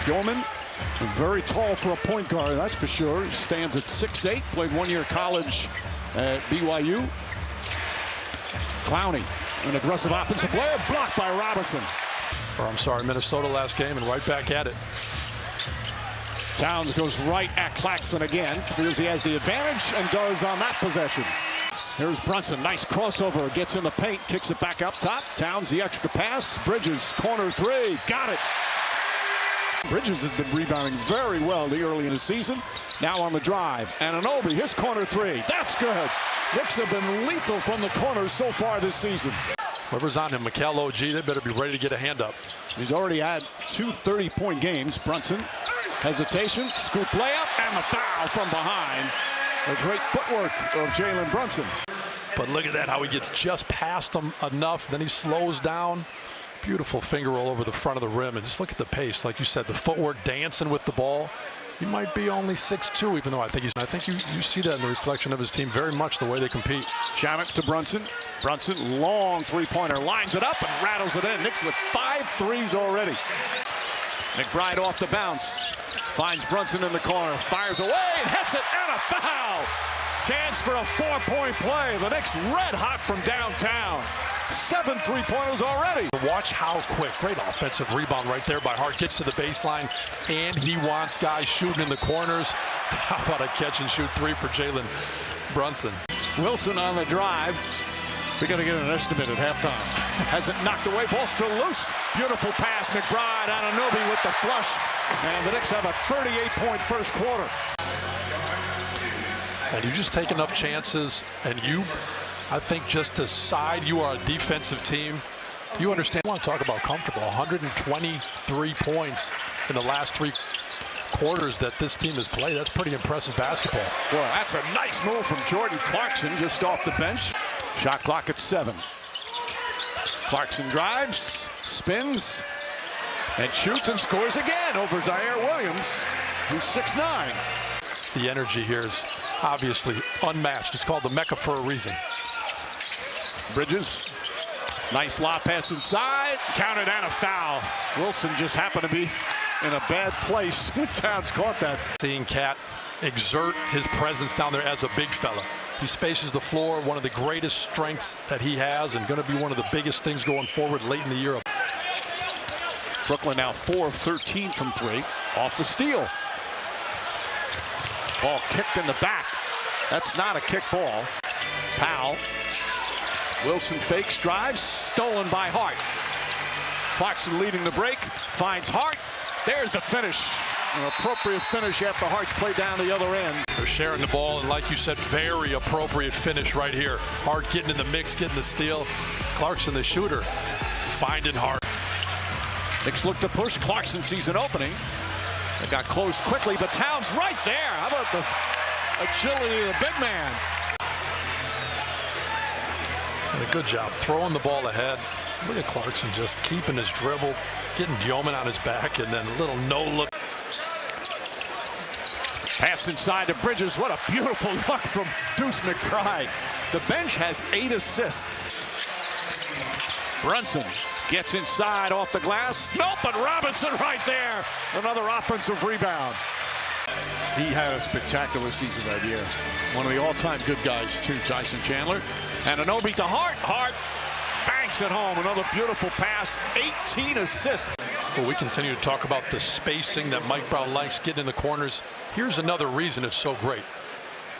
Yeoman, very tall for a point guard, that's for sure. Stands at 6'8", played 1 year college at BYU. Clowney, an aggressive offensive player, blocked by Robinson. Or I'm sorry, Minnesota last game and right back at it. Towns goes right at Claxton again. Feels he has the advantage and does on that possession. Here's Brunson, nice crossover, gets in the paint, kicks it back up top. Towns the extra pass, Bridges, corner three, got it. Bridges has been rebounding very well early in the season. Now on the drive, Anunoby, his corner three, that's good. Knicks have been lethal from the corners so far this season. Whoever's on him, Mikal Og, they better be ready to get a hand up. He's already had 2 30-point games. Brunson, hesitation, scoop layup, and the foul from behind. A great footwork of Jalen Brunson. But look at that, how he gets just past him enough, then he slows down. Beautiful finger roll over the front of the rim, and just look at the pace. Like you said, the footwork, dancing with the ball. He might be only 6'2", even though I think you see that in the reflection of his team very much, the way they compete. Shamit to Brunson. Brunson, long three-pointer, lines it up and rattles it in. Knicks with 5 threes already. McBride off the bounce. Finds Brunson in the corner, fires away, and hits it, and a foul! Chance for a 4-point play. The Knicks red hot from downtown. 7 3-pointers already. Watch how quick. Great offensive rebound right there by Hart. Gets to the baseline, and he wants guys shooting in the corners. How about a catch-and-shoot 3 for Jalen Brunson? Wilson on the drive. We got to get an estimate at halftime. Has it knocked away. Ball still loose. Beautiful pass. McBride, Anunoby with the flush. And the Knicks have a 38-point first quarter. And you just take enough chances, and I think just decide you are a defensive team. You understand. I want to talk about comfortable. 123 points in the last 3 quarters that this team has played. That's pretty impressive basketball. Well, that's a nice move from Jordan Clarkson just off the bench. Shot clock at 7. Clarkson drives, spins, and shoots and scores again over Zaire Williams, who's 6'9". The energy here is obviously unmatched. It's called the Mecca for a reason. Bridges, nice lob pass inside, counted and a foul. Wilson just happened to be in a bad place when Towns caught that. Seeing Cat exert his presence down there as a big fella. He spaces the floor, one of the greatest strengths that he has, and going to be one of the biggest things going forward late in the year. Brooklyn now 4 of 13 from 3, off the steal. Ball kicked in the back. That's not a kick ball. Powell. Wilson fakes, drives, stolen by Hart. Clarkson leading the break, finds Hart. There's the finish. An appropriate finish after Hart's played down the other end. They're sharing the ball, and like you said, very appropriate finish right here. Hart getting in the mix, getting the steal. Clarkson, the shooter, finding Hart. Knicks look to push. Clarkson sees an opening. It got closed quickly, but Towns right there. How about the agility of the big man? And a good job throwing the ball ahead. Look at Clarkson just keeping his dribble, getting Yeoman on his back, and then a little no-look. Pass inside to Bridges. What a beautiful look from Deuce McBride. The bench has 8 assists. Brunson gets inside off the glass. Nope, but Robinson right there. Another offensive rebound. He had a spectacular season that year. One of the all-time good guys, too, Tyson Chandler. And Anunoby to Hart. Hart banks it home. Another beautiful pass. 18 assists. Well, we continue to talk about the spacing that Mike Brown likes, getting in the corners. Here's another reason it's so great.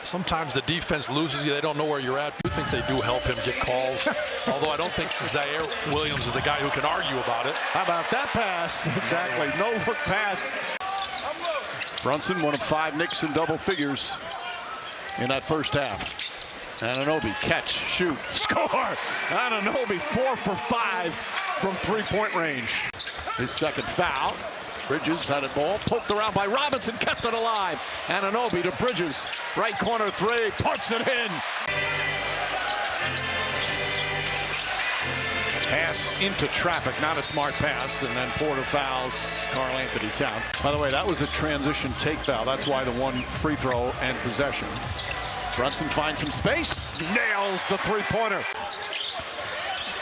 Sometimes the defense loses you. They don't know where you're at. I think they do help him get calls. Although I don't think Zaire Williams is a guy who can argue about it. How about that pass? Exactly. No look pass. Brunson, one of 5 Knicks in double figures in that first half. Anunoby, catch, shoot, score. Anunoby 4 for 5 from 3-point range. His second foul. Bridges had it ball, poked around by Robinson, kept it alive. Anunoby to Bridges, right corner 3, puts it in. Pass into traffic, not a smart pass, and then Porter fouls Karl-Anthony Towns. By the way, that was a transition take foul. That's why the 1 free throw and possession. Brunson finds some space, nails the 3-pointer.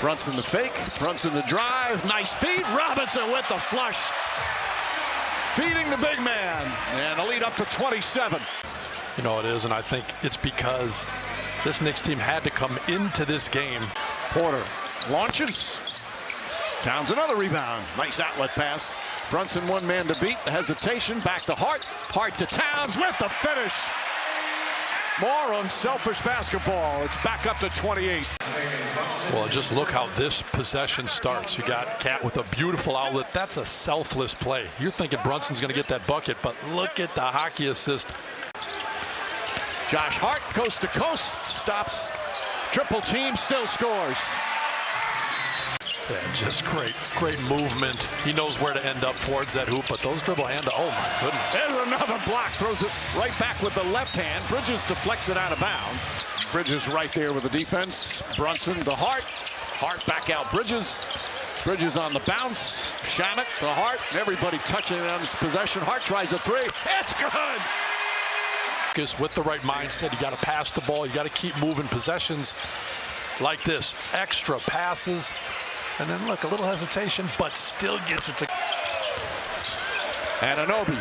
Brunson the fake, Brunson the drive, nice feed, Robinson with the flush. feeding the big man, and a lead up to 27. You know it is, and I think it's because this Knicks team had to come into this game. Porter launches. Towns another rebound. Nice outlet pass. Brunson one man to beat. The hesitation. Back to Hart. Hart to Towns with the finish. More unselfish basketball. It's back up to 28. Well, just look how this possession starts. You got Cat with a beautiful outlet. That's a selfless play. You're thinking Brunson's going to get that bucket, but look at the hockey assist. Josh Hart, coast to coast, stops. Triple team, still scores. Yeah, just great movement. He knows where to end up towards that hoop, but those dribble hand, oh my goodness. And another block, throws it right back with the left hand. Bridges deflects it out of bounds. Bridges right there with the defense. Brunson to Hart. Hart back out Bridges. Bridges on the bounce. Shamet to Hart. Everybody touching it on his possession. Hart tries a three. It's good. With the right mindset, you got to pass the ball. You got to keep moving possessions like this. Extra passes. And then look, a little hesitation, but still gets it to. And Anunoby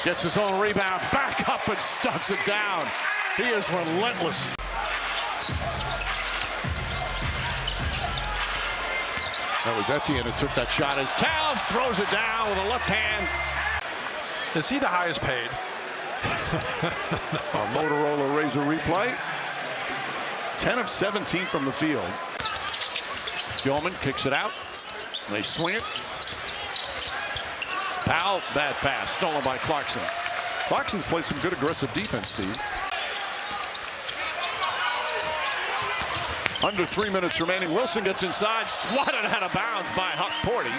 gets his own rebound, back up and stuffs it down. He is relentless. That was Etienne who took that shot as Towns throws it down with a left hand. Is he the highest paid? A Motorola Razor replay. 10 of 17 from the field. Gilman kicks it out. They swing it. Powell, bad pass, stolen by Clarkson. Clarkson's played some good aggressive defense, Steve. Under 3 minutes remaining. Wilson gets inside, swatted out of bounds by Huck Porty.